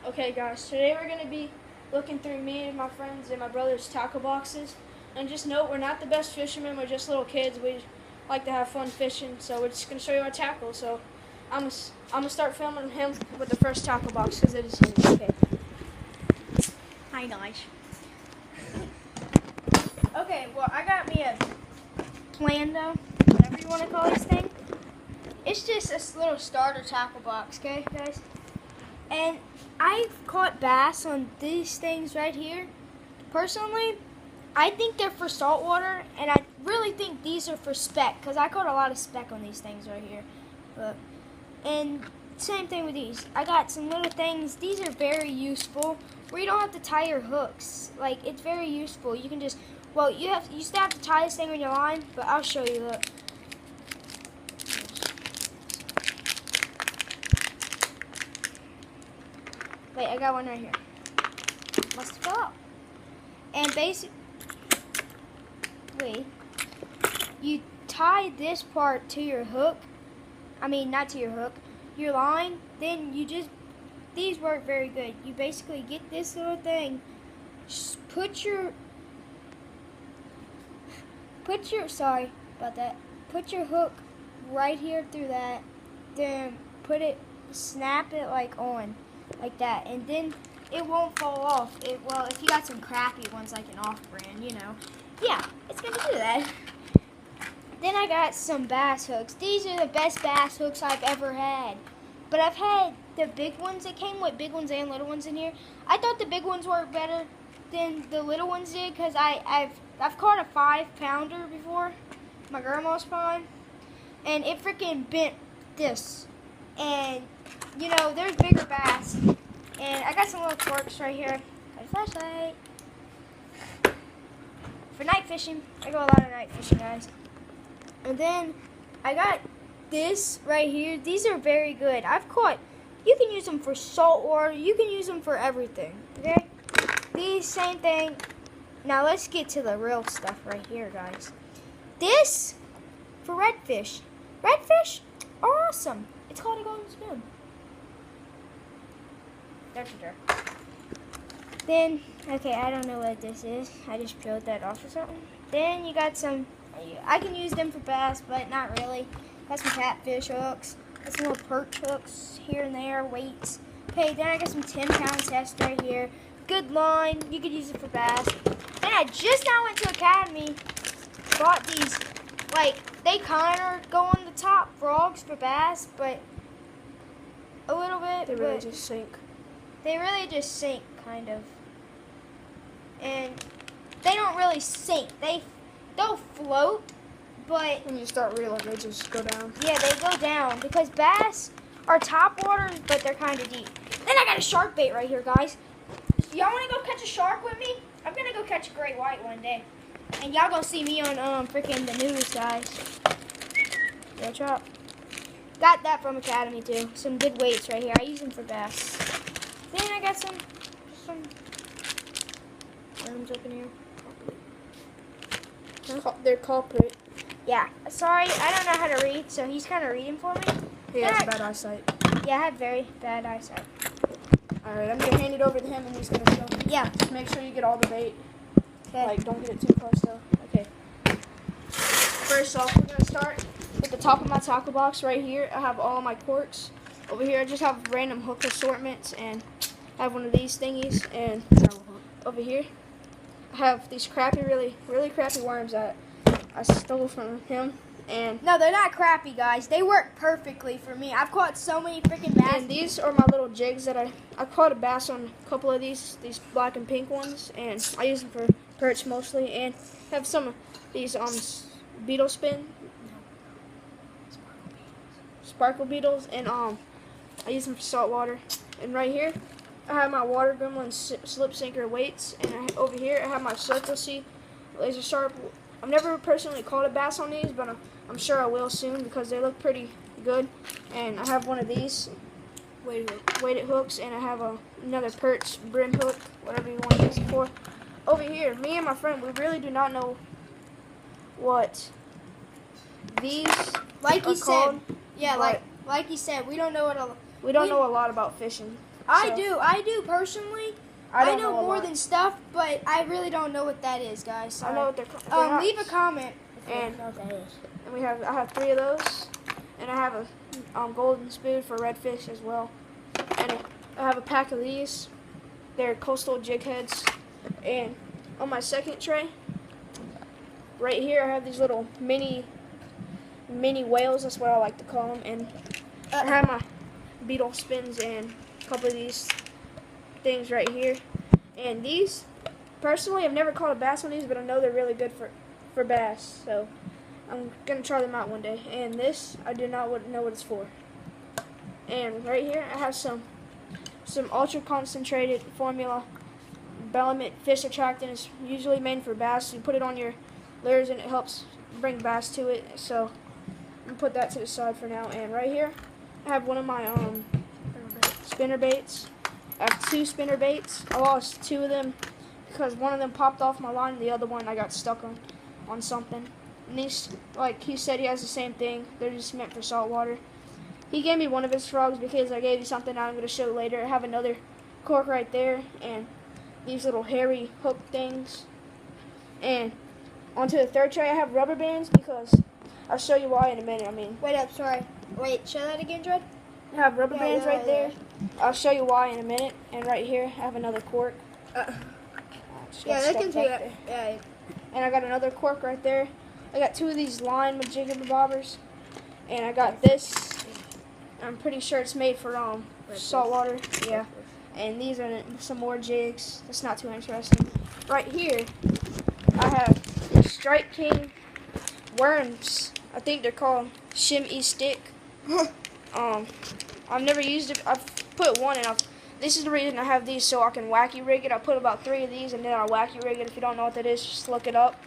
Okay guys, today we're going to be looking through me and my friends and my brother's tackle boxes. And just note, we're not the best fishermen, we're just little kids. We like to have fun fishing, so we're just going to show you our tackle. So I'm gonna start filming him with the first tackle box because it is his. Okay. Hi guys. Okay, well I got me a Plando, whatever you want to call this thing. It's just a little starter tackle box, okay guys? And I've caught bass on these things right here. Personally, I think they're for saltwater, and I really think these are for speck, because I caught a lot of speck on these things right here. And same thing with these. I got some little things. These are very useful, where you don't have to tie your hooks. Like, it's very useful. You can just, well, you still have to tie this thing on your line, but I'll show you. Look. Wait, I got one right here. Must have fell out. And you tie this part to your hook. I mean, not to your hook, your line. Then these work very good. You basically get this little thing. Put your, sorry about that. Put your hook right here through that. Then snap it like on. Like that, and then it won't fall off. Well, if you got some crappy ones like an off-brand, you know, yeah, it's gonna do that. Then I got some bass hooks. These are the best bass hooks I've ever had. But I've had the big ones. It came with big ones and little ones in here. I thought the big ones worked better than the little ones did because I've caught a 5-pounder before, my grandma's pond, and it freaking bent this. And you know, there's bigger bass. And I got some little corks right here. Got a flashlight. For night fishing. I go a lot of night fishing, guys. And then I got this right here. These are very good. You can use them for saltwater. You can use them for everything. Okay? These, same thing. Now let's get to the real stuff right here, guys. This, for redfish. Redfish are awesome. It's called a golden spoon. Then, okay, I don't know what this is. I just peeled that off or something. Then you got some, I can use them for bass, but not really. Got some catfish hooks. Got some little perch hooks here and there, weights. Okay, then I got some 10-pound test right here. Good line, you could use it for bass. Then I just now went to Academy, bought these, like, they kind of go on the top frogs for bass, but a little bit. They really just sink. They really just sink, kind of. And they don't really sink. They'll float, but When you start reeling, they just go down. yeah, they go down because bass are top water, but they're kind of deep. Then I got a shark bait right here, guys. Y'all want to go catch a shark with me? I'm gonna go catch a great white one day, and y'all gonna see me on freaking the news, guys. Yeah, chop. Got that from Academy too. Some good weights right here. I use them for bass. Then I got some worms up in here. They're culprit. Yeah. Sorry, I don't know how to read, so he's kind of reading for me. He has bad eyesight. Yeah, I have very bad eyesight. Alright, I'm gonna hand it over to him and he's gonna show me. Yeah. Just make sure you get all the bait. Okay. Like, don't get it too close though. Okay. First off, we're gonna start with the top of my tackle box right here. I have all of my corks. Over here, I just have random hook assortments, and I have one of these thingies. And over here, I have these really crappy worms that I stole from him. And No, they're not crappy, guys. They work perfectly for me. I've caught so many freaking bass. And these are my little jigs that I caught a bass on a couple of these black and pink ones, and I use them for perch mostly. And have some of these beetle spin, sparkle beetles, and I use them for saltwater. And right here, I have my water gremlin slip sinker weights, and over here I have my Circle C laser sharp. I've never personally caught a bass on these, but I'm sure I will soon because they look pretty good. And I have one of these weighted hooks, and I have another perch brim hook, whatever you want to use it for. Over here, me and my friend, we really do not know what these Like are you called. said, yeah, like you said, we don't know what We don't know a lot about fishing. I do personally. I don't know more a lot. than stuff, but I really don't know what that is, guys. Sorry. I know what they're called. Leave a comment if And- you know what that is. And I have 3 of those, and I have a golden spoon for redfish as well, and I have a pack of these. They're coastal jig heads, and on my second tray, right here, I have these little mini whales. That's what I like to call them, and I have my beetle spins and a couple of these things right here. And these, personally, I've never caught a bass on these, but I know they're really good for bass, so I'm gonna try them out one day. And this, I do not know what it's for. And right here, I have some ultra concentrated formula Bellamont fish attractant. Is usually made for bass. You put it on your lures and it helps bring bass to it. So I'm gonna put that to the side for now. And right here, I have one of my spinner baits. I have 2 spinner baits. I lost 2 of them because one of them popped off my line, and the other one I got stuck on something. And these, like he said, he has the same thing. They're just meant for saltwater. He gave me one of his frogs because I gave you something I'm going to show later. I have another cork right there, and these little hairy hook things. And onto the third tray, I have rubber bands because I'll show you why in a minute. Wait up, sorry. Wait, show that again, Dred. I have rubber bands right there. I'll show you why in a minute. And right here, I have another cork. Yeah, that can see it. Yeah. And I got another cork right there. I got 2 of these line jigger bobbers, and I got this. I'm pretty sure it's made for saltwater. Yeah. And these are some more jigs. That's not too interesting. Right here, I have Strike King worms. I think they're called Shimmy Stick. I've never used it. I've put one, and this is the reason I have these, so I can wacky rig it. I put about 3 of these, and then I'll wacky rig it. If you don't know what that is, just look it up.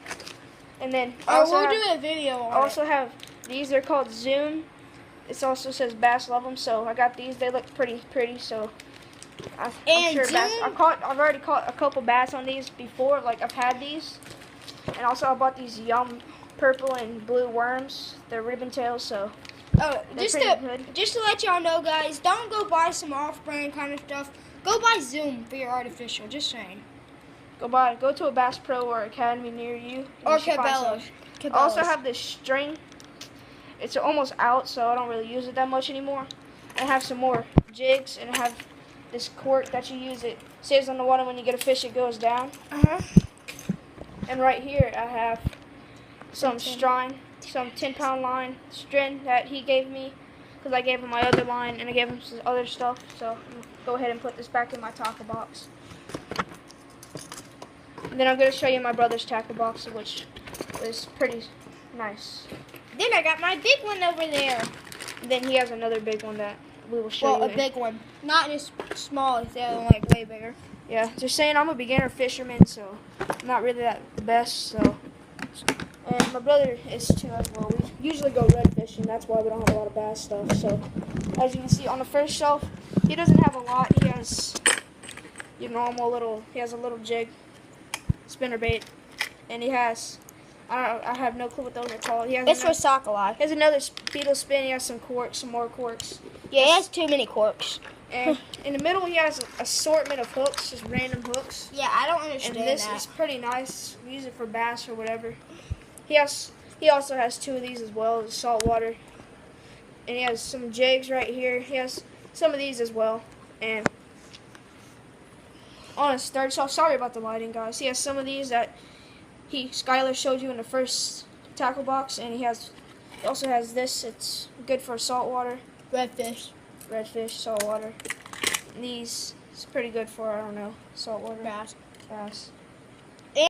And then we'll do a video on it. I also have these. They're called Zoom. It also says bass love them, so I got these. They look pretty. So I'm sure bass. I've already caught a couple bass on these before. Like I've had these, and also I bought these Yum purple and blue worms. They're ribbon tails, so just to let y'all know, guys, don't go buy some off-brand kind of stuff. Go buy Zoom for your artificial. Just saying. Go to a Bass Pro or Academy near you. Or Cabela's. I also have this string. It's almost out, so I don't really use it that much anymore. I have some more jigs, and I have this cork that you use. It saves on the water when you get a fish, it goes down. And right here, I have some 10-pound line string that he gave me because I gave him my other line, and I gave him some other stuff. So I'm gonna go ahead and put this back in my tackle box. And then I'm going to show you my brother's tackle box, which is pretty nice. Then I got my big one over there. And then he has another big one that we will show you. Well, a big one. Not as small as the other one, like way bigger. Yeah, just saying I'm a beginner fisherman, so I'm not really that best. So, and my brother is too as well. We usually go red fishing. That's why we don't have a lot of bass stuff. So, as you can see on the first shelf, he doesn't have a lot. He has your normal little, he has a little jig spinner bait, and he has, I have no clue what those are called. He has It's for sockeye. He has another beetle spin. He has some corks, some more corks. Yeah, he has too many corks. And in the middle, he has an assortment of hooks, just random hooks. Yeah, I don't understand And this is pretty nice. We use it for bass or whatever. He also has 2 of these as well, the saltwater. And he has some jigs right here. He has some of these as well. And on his third shelf, sorry about the lighting, guys. He has some of these that Skylar showed you in the first tackle box, and he also has this. It's good for saltwater. Redfish, saltwater. And these, it's pretty good for, I don't know, saltwater. bass.